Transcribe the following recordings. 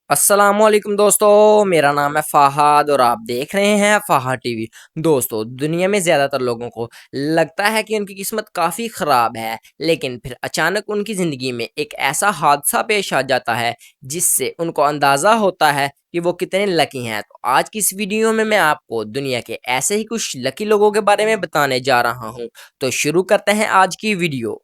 अस्सलामुअलैकुम दोस्तों, मेरा नाम है फ़हाद और आप देख रहे हैं फ़हाद टीवी। दोस्तों, दुनिया में ज़्यादातर लोगों को लगता है कि उनकी किस्मत काफ़ी ख़राब है, लेकिन फिर अचानक उनकी ज़िंदगी में एक ऐसा हादसा पेश आ जाता है, जिससे उनको अंदाज़ा होता है कि वो कितने लकी हैं। तो आज की इस वीडियो में मैं आपको दुनिया के ऐसे ही कुछ लकी लोगों के बारे में बताने जा रहा हूँ। तो शुरू करते हैं आज की वीडियो।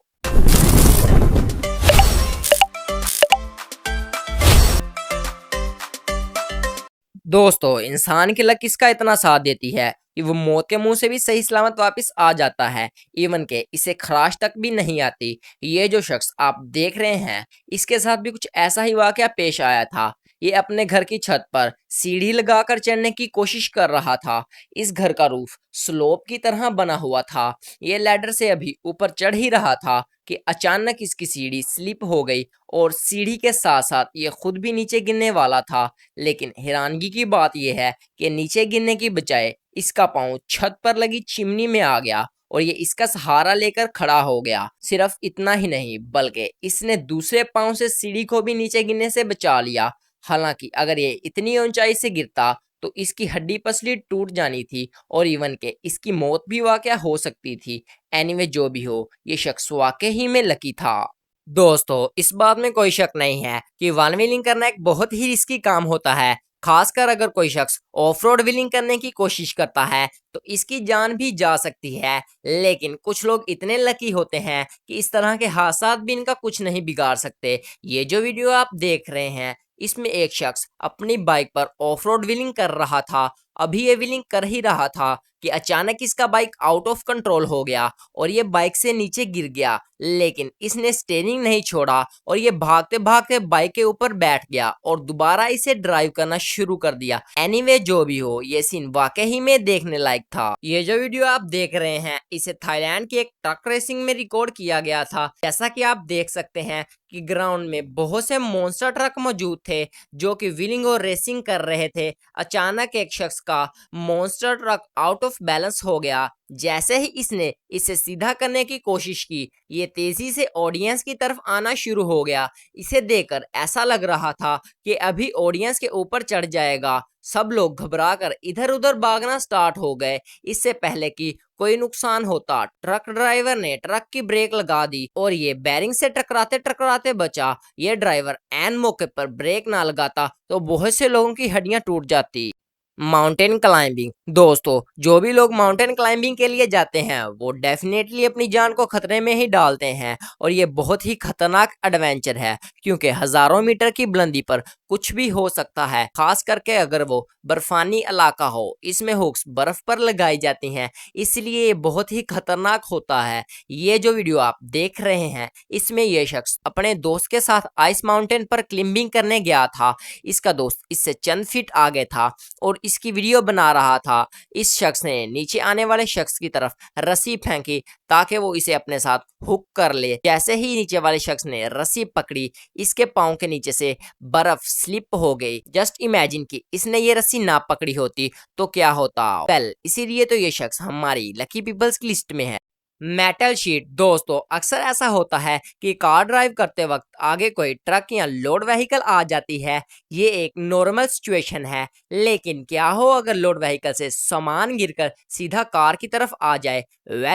दोस्तों, इंसान की लक किसका इतना साथ देती है कि वो मौत के मुंह से भी सही सलामत वापस आ जाता है। इवन के इसे खराश तक भी नहीं आती। ये जो शख्स आप देख रहे हैं, इसके साथ भी कुछ ऐसा ही वाकया पेश आया था। ये अपने घर की छत पर सीढ़ी लगाकर चढ़ने की कोशिश कर रहा था। इस घर का रूफ स्लोप की तरह बना हुआ था। ये लैडर से अभी ऊपर चढ़ ही रहा था कि अचानक इसकी सीढ़ी स्लिप हो गई और सीढ़ी के साथ साथ ये खुद भी नीचे गिरने वाला था। लेकिन हैरानगी की बात यह है कि नीचे गिरने की बजाय इसका पाँव छत पर लगी चिमनी में आ गया और ये इसका सहारा लेकर खड़ा हो गया। सिर्फ इतना ही नहीं, बल्कि इसने दूसरे पाँव से सीढ़ी को भी नीचे गिरने से बचा लिया। हालांकि अगर ये इतनी ऊंचाई से गिरता तो इसकी हड्डी पसली टूट जानी थी और इवन के इसकी मौत भी वाकया हो सकती थी। एनीवे, जो भी हो, ये शख्स वाकई ही में लकी था। दोस्तों, इस बात में कोई शक नहीं है कि वन व्हीलिंग करना एक बहुत ही रिस्की काम होता है। खासकर अगर कोई शख्स ऑफ रोड व्हीलिंग करने की कोशिश करता है तो इसकी जान भी जा सकती है। लेकिन कुछ लोग इतने लकी होते हैं कि इस तरह के हादसा भी इनका कुछ नहीं बिगाड़ सकते। ये जो वीडियो आप देख रहे हैं, इसमें एक शख्स अपनी बाइक पर ऑफ रोड व्हीलिंग कर रहा था। अभी ये व्हीलिंग कर ही रहा था कि अचानक इसका बाइक आउट ऑफ कंट्रोल हो गया और ये बाइक से नीचे गिर गया। लेकिन इसने स्टीयरिंग नहीं छोड़ा और ये भागते भागते बाइक के ऊपर बैठ गया और दोबारा इसे ड्राइव करना शुरू कर दिया। एनीवे, जो भी हो, ये सीन वाकई ही में देखने लायक था। ये जो वीडियो आप देख रहे हैं, इसे थाईलैंड की एक ट्रक रेसिंग में रिकॉर्ड किया गया था। जैसा कि आप देख सकते हैं कि ग्राउंड में बहुत से मॉन्स्टर ट्रक मौजूद थे जो कि व्हीलिंग और रेसिंग कर रहे थे। अचानक एक शख्स का monster truck out of balance हो गया। जैसे ही इसने इसे सीधा करने की कोशिश की, ये तेजी से ऑडियंस की तरफ आना शुरू हो गया। इसे देखकर ऐसा लग रहा था कि अभी ऑडियंस के ऊपर चढ़ जाएगा। सब लोग घबराकर इधर उधर भागना स्टार्ट हो गए। इससे पहले कि कोई नुकसान होता, ट्रक ड्राइवर ने ट्रक की ब्रेक लगा दी और ये बैरिंग से टकराते टकराते बचा। ये ड्राइवर ऐन मौके पर ब्रेक ना लगाता तो बहुत से लोगों की हड्डियां टूट जाती। Mountain climbing. दोस्तों, जो भी लोग माउंटेन क्लाइंबिंग के लिए जाते हैं वो डेफिनेटली अपनी जान को खतरे में ही डालते हैं और ये बहुत ही खतरनाक एडवेंचर है, क्योंकि हजारों मीटर की बुलंदी पर कुछ भी हो सकता है। खास करके अगर वो बर्फानी इलाका हो। इसमें हुक्स बर्फ पर लगाई जाती हैं, इसलिए ये बहुत ही खतरनाक होता है। ये जो वीडियो आप देख रहे हैं, इसमें ये शख्स अपने दोस्त के साथ आइस माउंटेन पर क्लाइंबिंग करने गया था। इसका दोस्त इससे चंद फीट आगे था और इसकी वीडियो बना रहा था। इस शख्स ने नीचे आने वाले शख्स की तरफ रस्सी फेंकी ताकि वो इसे अपने साथ हुक कर ले। जैसे ही नीचे वाले शख्स ने रस्सी पकड़ी, इसके पाँव के नीचे से बर्फ स्लिप हो गई। जस्ट इमेजिन कि इसने ये रस्सी ना पकड़ी होती तो क्या होता। इसीलिए तो ये शख्स हमारी लकी पीपल्स की लिस्ट में है। Metal sheet. दोस्तों, अक्सर ऐसा होता है कि कार ड्राइव करते वक्त आगे कोई ट्रक या लोड व्हीकल आ जाती है। ये एक नॉर्मल सिचुएशन है, लेकिन क्या हो अगर लोड व्हीकल से सामान गिरकर सीधा कार की तरफ आ जाए।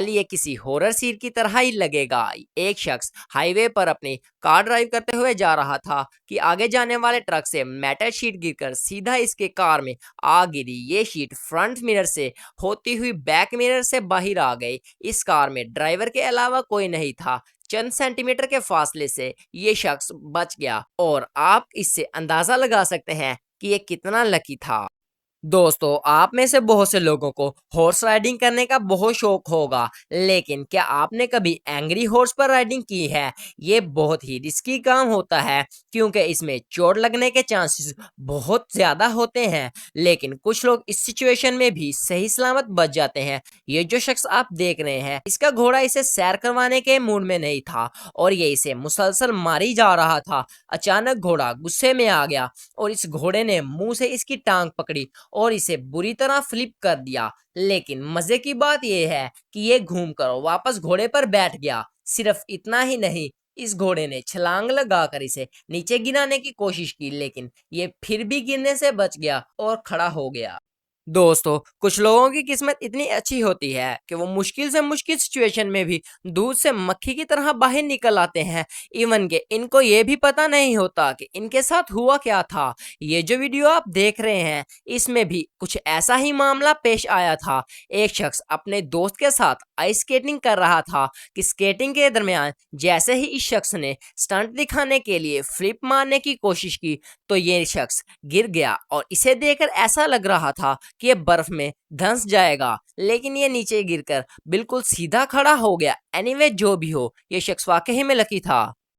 ये किसी हॉरर सीन की तरह ही लगेगा। एक शख्स हाईवे पर अपनी कार ड्राइव करते हुए जा रहा था कि आगे जाने वाले ट्रक से मेटल शीट गिरकर सीधा इसके कार में आ गिरी। ये शीट फ्रंट मिरर से होती हुई बैक मिरर से बाहर आ गई। इस कार में ड्राइवर के अलावा कोई नहीं था। चंद सेंटीमीटर के फासले से ये शख्स बच गया और आप इससे अंदाजा लगा सकते हैं कि ये कितना लकी था। दोस्तों, आप में से बहुत से लोगों को हॉर्स राइडिंग करने का बहुत शौक होगा, लेकिन क्या आपने कभी एंग्री हॉर्स पर राइडिंग की है? ये बहुत ही रिस्की काम होता है, क्योंकि इसमें चोट लगने के चांसेस बहुत ज्यादा होते हैं। लेकिन कुछ लोग इस सिचुएशन में भी सही सलामत बच जाते हैं। ये जो शख्स आप देख रहे हैं, इसका घोड़ा इसे सैर करवाने के मूड में नहीं था और ये इसे मुसलसल मारी जा रहा था। अचानक घोड़ा गुस्से में आ गया और इस घोड़े ने मुंह से इसकी टांग पकड़ी और इसे बुरी तरह फ्लिप कर दिया। लेकिन मजे की बात यह है कि ये घूमकर वापस घोड़े पर बैठ गया। सिर्फ इतना ही नहीं, इस घोड़े ने छलांग लगाकर इसे नीचे गिराने की कोशिश की, लेकिन ये फिर भी गिरने से बच गया और खड़ा हो गया। दोस्तों, कुछ लोगों की किस्मत इतनी अच्छी होती है कि वो मुश्किल से मुश्किल सिचुएशन में भी दूध से मक्खी की तरह बाहर निकल आते हैं। इवन के इनको ये भी पता नहीं होता कि इनके साथ हुआ क्या था। ये जो वीडियो आप देख रहे हैं, इसमें भी कुछ ऐसा ही मामला पेश आया था। एक शख्स अपने दोस्त के साथ आइस स्केटिंग कर रहा था कि स्केटिंग के दरमियान जैसे ही इस शख्स ने स्टंट दिखाने के लिए फ्लिप मारने की कोशिश की, तो ये शख्स गिर गया और इसे देखकर ऐसा लग रहा था कि ये बर्फ में धंस जाएगा, लेकिन ये नीचे गिरकर बिल्कुल सीधा खड़ा हो गया। एनीवे, जो भी हो, ये शख्स वाकई में लकी था।